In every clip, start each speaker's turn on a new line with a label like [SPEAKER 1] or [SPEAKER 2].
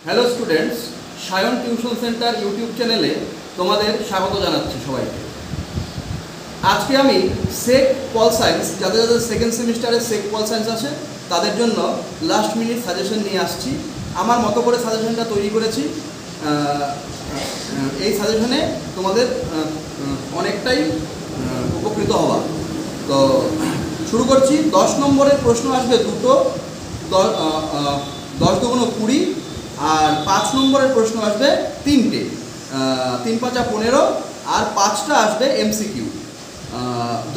[SPEAKER 1] Hello students, Sayan tuition centre YouTube চ্যানেলে তোমাদের স্বাগত জানাচ্ছি সবাইকে। আজকে আমি সেক পল সায়েন্স, যাদের যাদের সেকেন্ড সেমিস্টারে সেক পল সায়েন্স আছে তাদের জন্য লাস্ট মিনিট সাজেশন নিয়ে আসছি। আমার মতো করে সাজেশনটা তৈরি করেছি। এই সাজেশনে তোমাদের অনেকটাই উপকৃত হওয়া। তো শুরু করছি। 10 নম্বরের প্রশ্ন আসবে দুটো, 10 দুগুণ 20, আর 5 নম্বরের প্রশ্ন আসবে তিনটে, 3 5 15, আর 5টা আসবে এমসিকিউ।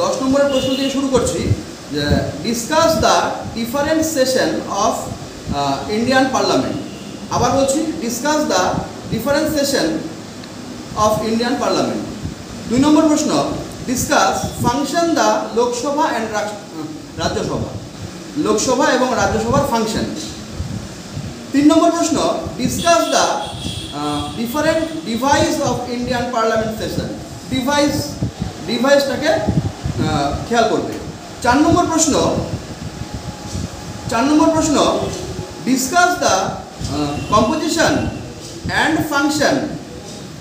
[SPEAKER 1] 10 নম্বরের প্রশ্ন দিয়ে শুরু করছি। Discuss the different session of Indian parliament. আবার বলছি, discuss the different session of Indian parliament. 2 নম্বর প্রশ্ন, discuss function the Lok Sabha and Rajya Sabha, Lok Sabha এবং রাজ্যসভার ফাংশন। 3 নম্বর প্রশ্ন, discuss the different device of Indian parliament session. ডিভাইসটাকে খেয়াল করবে। 4 নম্বর প্রশ্ন, discuss the composition and function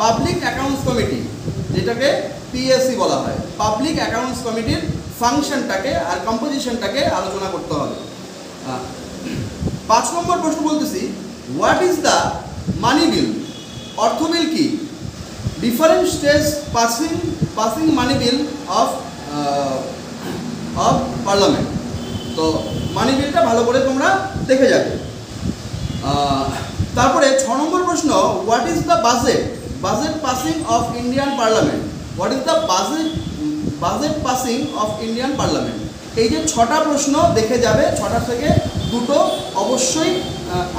[SPEAKER 1] public accounts committee, যেটাকে পিএসসি বলা হয়। পাবলিক অ্যাকাউন্টস কমিটির ফাংশনটাকে আর কম্পোজিশনটাকে আলোচনা করতে হবে। 5 নম্বর প্রশ্ন বলতেছি, হোয়াট ইজ দ্য মানি বিল? অর্থ বিল কি? Different stage passing money bill of parliament. তো মানি বিলটা ভালো করে তোমরা দেখে যাবে। তারপরে 6 নম্বর প্রশ্ন, what is the budget passing of Indian parliament? What is the budget passing of Indian parliament? এই যে 6টা প্রশ্ন দেখে যাবে, 6টা থেকে দুটো অবশ্যই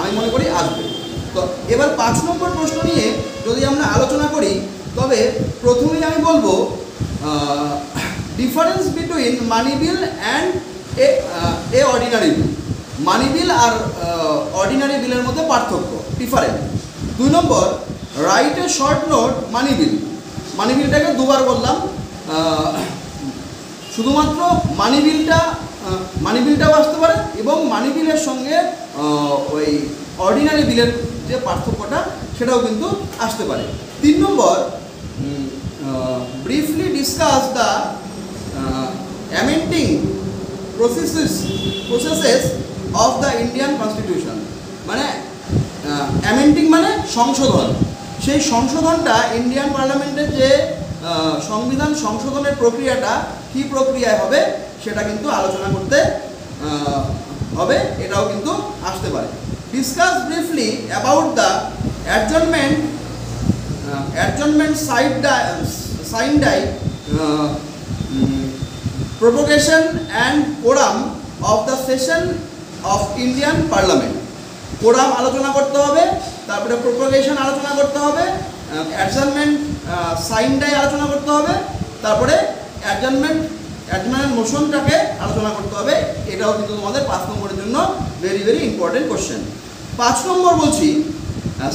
[SPEAKER 1] আমি মনে করি আসবে। তো এবার 5 নম্বর প্রশ্ন নিয়ে যদি আমরা আলোচনা করি, তবে প্রথমেই আমি বলবো difference between money bill and a ordinary bill. Money bill আর অর্ডিনারি বিলের মধ্যে পার্থক্য, ডিফারেন্ট। 2 নম্বর, write a short note money bill. Money বিলটাকে দুবার বললাম, শুধুমাত্র মানি বিলটাও আসতে পারে এবং মানি বিলের সঙ্গে ওই অর্ডিনারি বিলের যে পার্থক্যটা সেটাও কিন্তু আসতে পারে। 3 নম্বর, briefly discuss the amending processes of the Indian constitution. মানে অ্যামেন্ডিং মানে সংশোধন। সেই সংশোধনটা ইন্ডিয়ান পার্লামেন্টের যে সংবিধান সংশোধনের প্রক্রিয়াটা কী প্রক্রিয়ায় হবে সেটা কিন্তু আলোচনা করতে হবে, এটাও কিন্তু আসতে পারে। Discuss briefly about the adjournment sine die prorogation and quorum of the session of Indian parliament. Quorum আলোচনা করতে হবে, তারপরে প্রোপোগেশন আলোচনা করতে হবে, অ্যাডজনমেন্ট সাইন ডাই আলোচনা করতে হবে, তারপরে অ্যাডজনমেন্ট মোশনটাকে আলোচনা করতে হবে। এটাও কিন্তু তোমাদের 5 নম্বরের জন্য ভেরি ভেরি ইম্পর্টেন্ট কোশ্চেন। 5 নম্বর বলছি,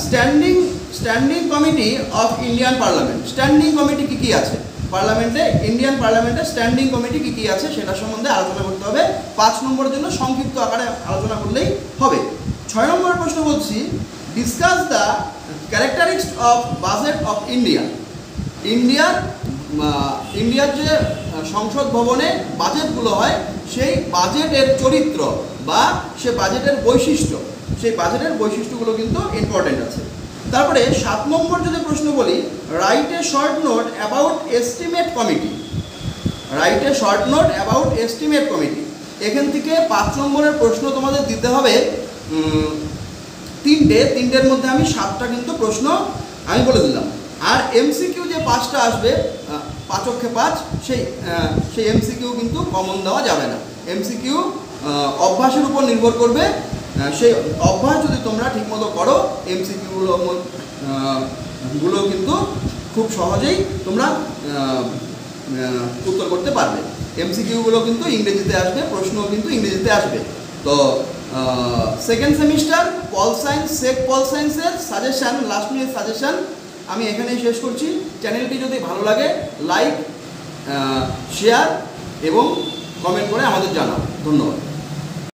[SPEAKER 1] standing committee of Indian parliament. Standing committee কী আছে পার্লামেন্টে, ইন্ডিয়ান পার্লামেন্টে স্ট্যান্ডিং কমিটি কী আছে সেটা সম্বন্ধে আলোচনা করতে হবে। 5 নম্বরের জন্য সংক্ষিপ্ত আকারে আলোচনা করলেই হবে। 6 নম্বরের প্রশ্ন বলছি, discuss the characteristics of budget of India. ইন্ডিয়ার যে সংসদ ভবনে বাজেটগুলো হয়, সেই বাজেটের চরিত্র বা সে বাজেটের বৈশিষ্ট্য, সেই বাজেটের বৈশিষ্ট্যগুলো কিন্তু ইম্পর্টেন্ট আছে। তারপরে 7 নম্বর যদি প্রশ্ন বলি, right a short note about estimate committee. Right a short note about estimate committee. এখান থেকে 5 নম্বরের প্রশ্ন তোমাদের দিতে হবে 3টের মধ্যে আমি 7টা কিন্তু প্রশ্ন আমি বলে দিলাম। আর এমসিকিউ যে 5টা আসবে, 5 5, সেই এমসিকিউ কিন্তু কমন দেওয়া যাবে না। এমসিকিউ অভ্যাসের উপর নির্ভর করবে। সেই অভ্যাস যদি তোমরা ঠিকমতো করো, এমসিকিউগুলো কিন্তু খুব সহজেই তোমরা উত্তর করতে পারবে। এমসিকিউগুলো কিন্তু ইংরেজিতে আসবে, প্রশ্নও কিন্তু ইংরেজিতে আসবে। তো সেকেন্ড সেমিস্টার পল সায়েন্স, সেক পল সায়েন্সের সাজেশান, লাস্ট মিনিট সাজেশান আমি এখানেই শেষ করছি। চ্যানেলটি যদি ভালো লাগে লাইক, শেয়ার এবং কমেন্ট করে আমাদের জানাও। ধন্যবাদ।